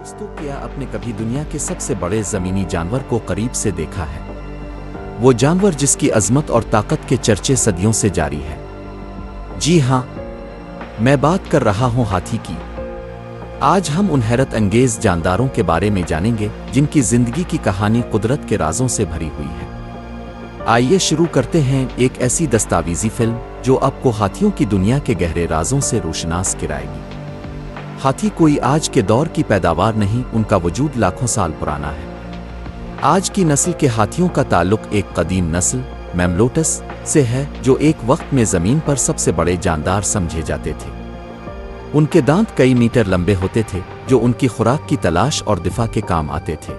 दोस्तों, क्या आपने कभी दुनिया के सबसे बड़े ज़मीनी जानवर को करीब से देखा है? वो जानवर जिसकी अज़मत और ताकत के चर्चे सदियों से जारी है। जी हाँ, मैं बात कर रहा हूँ हाथी की। आज हम उन हैरत अंगेज़ जानदारों के बारे में जानेंगे जिनकी ज़िंदगी की कहानी कुदरत के राज़ों से भरी हुई है। आइए शुरू करते हैं एक ऐसी दस्तावेज़ी फिल्म जो आपको हाथियों की दुनिया के गहरे राज़ों से रोशनास कराएगी। हाथी कोई आज के दौर की पैदावार नहीं, उनका वजूद लाखों साल पुराना है। आज की नस्ल के हाथियों का ताल्लुक एक कदीम नस्ल मैमलोटस से है जो एक वक्त में ज़मीन पर सबसे बड़े जानदार समझे जाते थे। उनके दांत कई मीटर लंबे होते थे जो उनकी खुराक की तलाश और दिफा के काम आते थे।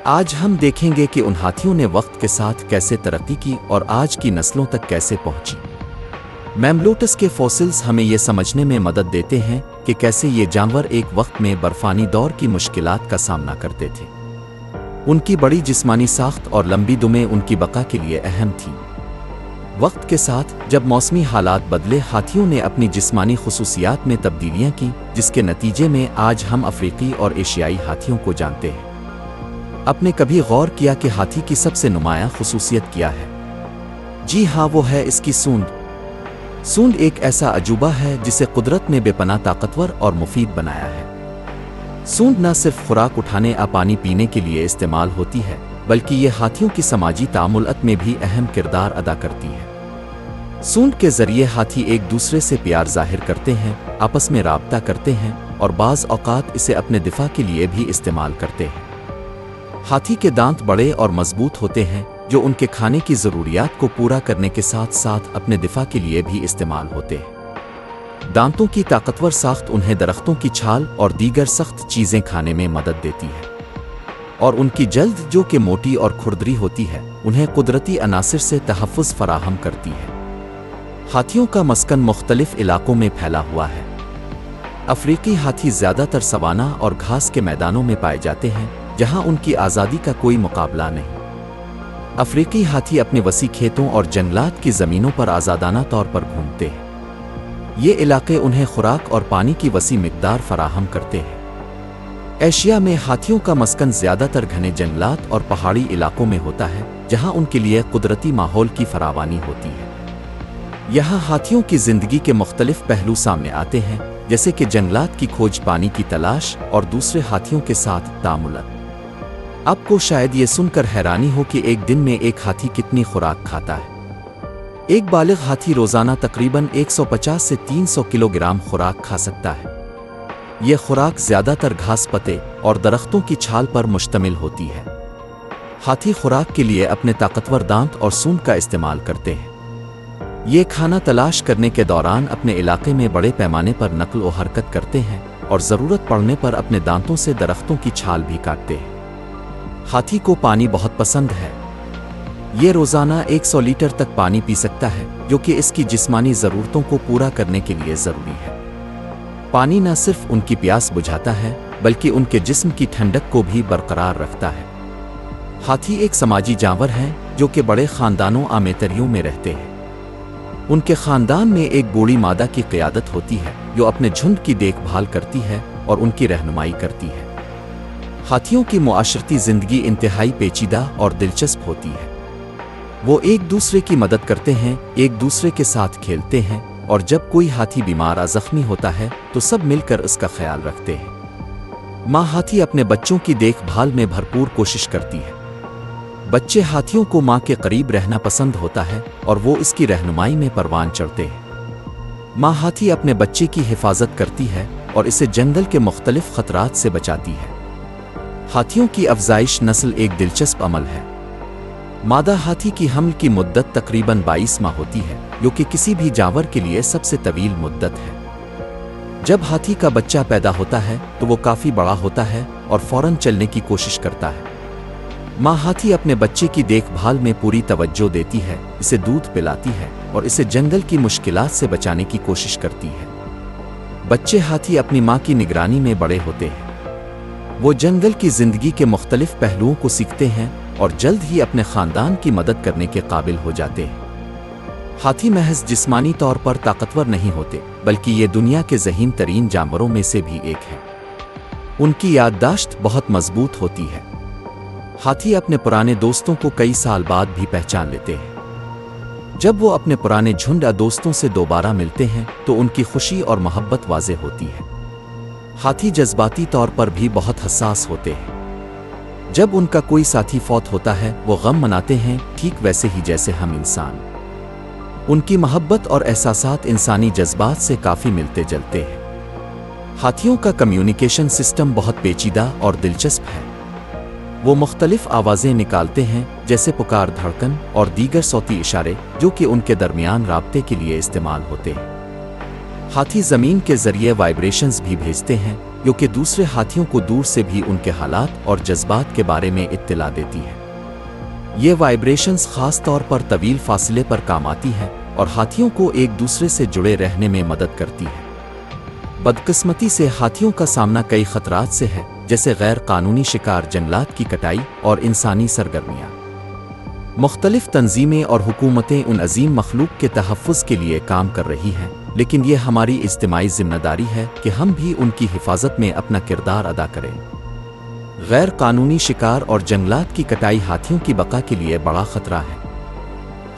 आज हम देखेंगे कि उन हाथियों ने वक्त के साथ कैसे तरक्की की और आज की नस्लों तक कैसे पहुंची। मैमलोटस के फॉसिल्स हमें ये समझने में मदद देते हैं कि कैसे ये जानवर एक वक्त में बर्फानी दौर की मुश्किलात का सामना करते थे। उनकी बड़ी जिस्मानी साख्त और लंबी दुमें उनकी बका के लिए अहम थी। वक्त के साथ जब मौसमी हालात बदले, हाथियों ने अपनी जिस्मानी खुसूसियात में तब्दीलियां की, जिसके नतीजे में आज हम अफ्रीकी और एशियाई हाथियों को जानते हैं। आपने कभी गौर किया कि हाथी की सबसे नुमायां खुसूसियत क्या है? जी हाँ, वो है इसकी सूंड। सूंड एक ऐसा अजूबा है जिसे कुदरत ने बेपनाह ताकतवर और मुफीद बनाया है। सूंड न सिर्फ खुराक उठाने या पानी पीने के लिए इस्तेमाल होती है, बल्कि ये हाथियों की समाजी तामुलत में भी अहम किरदार अदा करती है। सूंड के जरिए हाथी एक दूसरे से प्यार जाहिर करते हैं, आपस में राबता करते हैं और बाज़ औक़ात इसे अपने दिफा के लिए भी इस्तेमाल करते हैं। हाथी के दांत बड़े और मजबूत होते हैं जो उनके खाने की ज़रूरियात को पूरा करने के साथ साथ अपने दिफा के लिए भी इस्तेमाल होते हैं। दांतों की ताकतवर साख्त उन्हें दरख्तों की छाल और दीगर सख्त चीज़ें खाने में मदद देती है, और उनकी जल्द जो कि मोटी और खुरदरी होती है उन्हें कुदरती अनासिर से तहफ़्फ़ुज़ फराहम करती है। हाथियों का मस्कन मुख्तलिफ इलाकों में फैला हुआ है। अफ्रीकी हाथी ज़्यादातर सवाना और घास के मैदानों में पाए जाते हैं जहाँ उनकी आज़ादी का कोई मुकाबला नहीं। अफ्रीकी हाथी अपने वसी खेतों और जंगलात की ज़मीनों पर आज़ादाना तौर पर घूमते हैं। ये इलाके उन्हें खुराक और पानी की वसी मिक़दार फराहम करते हैं। एशिया में हाथियों का मस्कन ज़्यादातर घने जंगलात और पहाड़ी इलाकों में होता है जहाँ उनके लिए कुदरती माहौल की फरावानी होती है। यहाँ हाथियों की ज़िंदगी के मुख्तलिफ पहलू सामने आते हैं, जैसे कि जंगलात की खोज, पानी की तलाश और दूसरे हाथियों के साथ तामुलत। आपको शायद ये सुनकर हैरानी हो कि एक दिन में एक हाथी कितनी खुराक खाता है। एक बालिग हाथी रोज़ाना तकरीबन 150 से 300 किलोग्राम खुराक खा सकता है। ये खुराक ज़्यादातर घास, पत्ते और दरख्तों की छाल पर मुश्तमिल होती है। हाथी खुराक के लिए अपने ताकतवर दांत और सूंड का इस्तेमाल करते हैं। ये खाना तलाश करने के दौरान अपने इलाके में बड़े पैमाने पर नकल व हरकत करते हैं और ज़रूरत पड़ने पर अपने दांतों से दरख्तों की छाल भी काटते हैं। हाथी को पानी बहुत पसंद है। ये रोज़ाना 100 लीटर तक पानी पी सकता है, जो कि इसकी जिस्मानी ज़रूरतों को पूरा करने के लिए ज़रूरी है। पानी न सिर्फ उनकी प्यास बुझाता है बल्कि उनके जिस्म की ठंडक को भी बरकरार रखता है। हाथी एक समाजी जानवर हैं जो कि बड़े ख़ानदानों आमेतरियों में रहते हैं। उनके ख़ानदान में एक बूढ़ी मादा की क़ियादत होती है जो अपने झुंड की देखभाल करती है और उनकी रहनुमाई करती है। हाथियों की मुआशरती ज़िंदगी इंतहाई पेचीदा और दिलचस्प होती है। वो एक दूसरे की मदद करते हैं, एक दूसरे के साथ खेलते हैं और जब कोई हाथी बीमार या ज़ख्मी होता है तो सब मिलकर उसका ख्याल रखते हैं। माँ हाथी अपने बच्चों की देखभाल में भरपूर कोशिश करती है। बच्चे हाथियों को माँ के करीब रहना पसंद होता है और वो इसकी रहनुमाई में परवान चढ़ते हैं। माँ हाथी अपने बच्चे की हिफाजत करती है और इसे जंगल के मुख्तलिफ ख़तरात से बचाती है। हाथियों की अफजाइश नस्ल एक दिलचस्प अमल है। मादा हाथी की हमल की मुद्दत तकरीबन 22 माह होती है, जो कि किसी भी जानवर के लिए सबसे तवील मुद्दत है। जब हाथी का बच्चा पैदा होता है तो वो काफ़ी बड़ा होता है और फौरन चलने की कोशिश करता है। माँ हाथी अपने बच्चे की देखभाल में पूरी तवज्जो देती है, इसे दूध पिलाती है और इसे जंगल की मुश्किलात से बचाने की कोशिश करती है। बच्चे हाथी अपनी माँ की निगरानी में बड़े होते हैं। वो जंगल की ज़िंदगी के मुख्तलिफ पहलुओं को सीखते हैं और जल्द ही अपने ख़ानदान की मदद करने के काबिल हो जाते हैं। हाथी महज जिस्मानी तौर पर ताकतवर नहीं होते, बल्कि ये दुनिया के ज़हीन तरीन जानवरों में से भी एक है। उनकी याददाश्त बहुत मजबूत होती है। हाथी अपने पुराने दोस्तों को कई साल बाद भी पहचान लेते हैं। जब वो अपने पुराने झुंड या दोस्तों से दोबारा मिलते हैं तो उनकी खुशी और मोहब्बत वाज़े होती है। हाथी जज्बाती तौर पर भी बहुत हसास होते हैं। जब उनका कोई साथी फौत होता है वो गम मनाते हैं, ठीक वैसे ही जैसे हम इंसान। उनकी मोहब्बत और एहसासात इंसानी जज्बात से काफ़ी मिलते जुलते हैं। हाथियों का कम्युनिकेशन सिस्टम बहुत पेचीदा और दिलचस्प है। वो मुख्तलिफ आवाज़ें निकालते हैं, जैसे पुकार, धड़कन और दीगर सौती इशारे, जो कि उनके दरमियान राब्ते के लिए इस्तेमाल होते हैं। हाथी ज़मीन के ज़रिए वाइब्रेशंस भी भेजते हैं, जो कि दूसरे हाथियों को दूर से भी उनके हालात और जज्बात के बारे में इत्तला देती है। ये वाइब्रेशंस ख़ास तौर पर तवील फासले पर काम आती हैं और हाथियों को एक दूसरे से जुड़े रहने में मदद करती है। बदकिस्मती से हाथियों का सामना कई खतरात से है, जैसे गैर कानूनी शिकार, जंगलात की कटाई और इंसानी सरगर्मियाँ। मुख्तलिफ तंजीमें और हुकूमतें उन अजीम मखलूक के तहफ़्फ़ुज़ के लिए काम कर रही हैं, लेकिन ये हमारी इज्तिमाई ज़िम्मेदारी है कि हम भी उनकी हिफाजत में अपना किरदार अदा करें। गैर कानूनी शिकार और जंगलात की कटाई हाथियों की बका के लिए बड़ा खतरा है।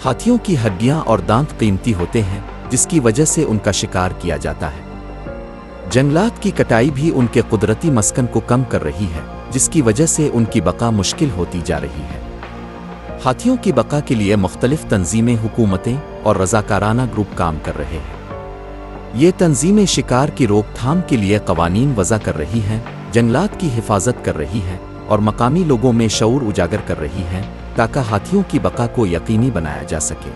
हाथियों की हड्डियाँ और दांत कीमती होते हैं, जिसकी वजह से उनका शिकार किया जाता है। जंगलात की कटाई भी उनके कुदरती मस्कन को कम कर रही है, जिसकी वजह से उनकी बका मुश्किल होती जा रही है। हाथियों की बका के लिए मुख्तलिफ तंजीमें, हुकूमतें और रज़ाकाराना ग्रुप काम कर रहे हैं। ये तंजीमें शिकार की रोकथाम के लिए कवानीन वज़ा कर रही हैं, जंगलात की हिफाजत कर रही हैं और मकामी लोगों में शऊर उजागर कर रही हैं, ताकि हाथियों की बका को यकीनी बनाया जा सके।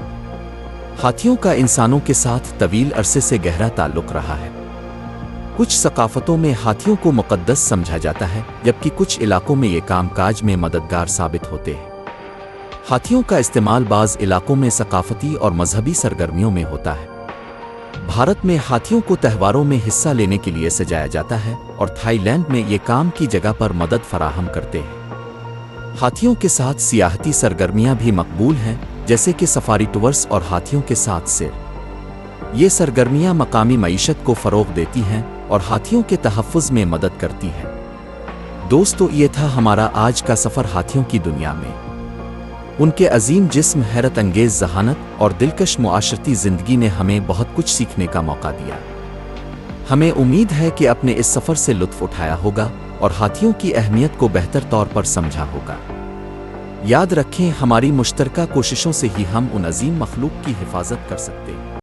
हाथियों का इंसानों के साथ तवील अरसे से गहरा ताल्लुक़ रहा है। कुछ सकाफ़तों में हाथियों को मुक़द्दस समझा जाता है, जबकि कुछ इलाकों में ये कामकाज में मददगार साबित होते हैं। हाथियों का इस्तेमाल बाज़ इलाकों में सकाफ़ती और मजहबी सरगर्मियों में होता है। भारत में हाथियों को त्योहारों में हिस्सा लेने के लिए सजाया जाता है और थाईलैंड में ये काम की जगह पर मदद फराहम करते हैं। हाथियों के साथ सियाहती सरगर्मियां भी मकबूल हैं, जैसे कि सफारी टूर्स और हाथियों के साथ सैर। ये सरगर्मियां मकामी मईशत को फ़रोग़ देती हैं और हाथियों के तहफ़्फ़ुज़ में मदद करती हैं। दोस्तों, ये था हमारा आज का सफ़र हाथियों की दुनिया में। उनके अजीम जिस्म, हैरत अंगेज़ ज़हानत और दिलकश मुआशरती ज़िंदगी ने हमें बहुत कुछ सीखने का मौका दिया। हमें उम्मीद है कि अपने इस सफ़र से लुत्फ़ उठाया होगा और हाथियों की अहमियत को बेहतर तौर पर समझा होगा। याद रखें, हमारी मुश्तरका कोशिशों से ही हम उन अजीम मखलूक की हिफाजत कर सकते हैं।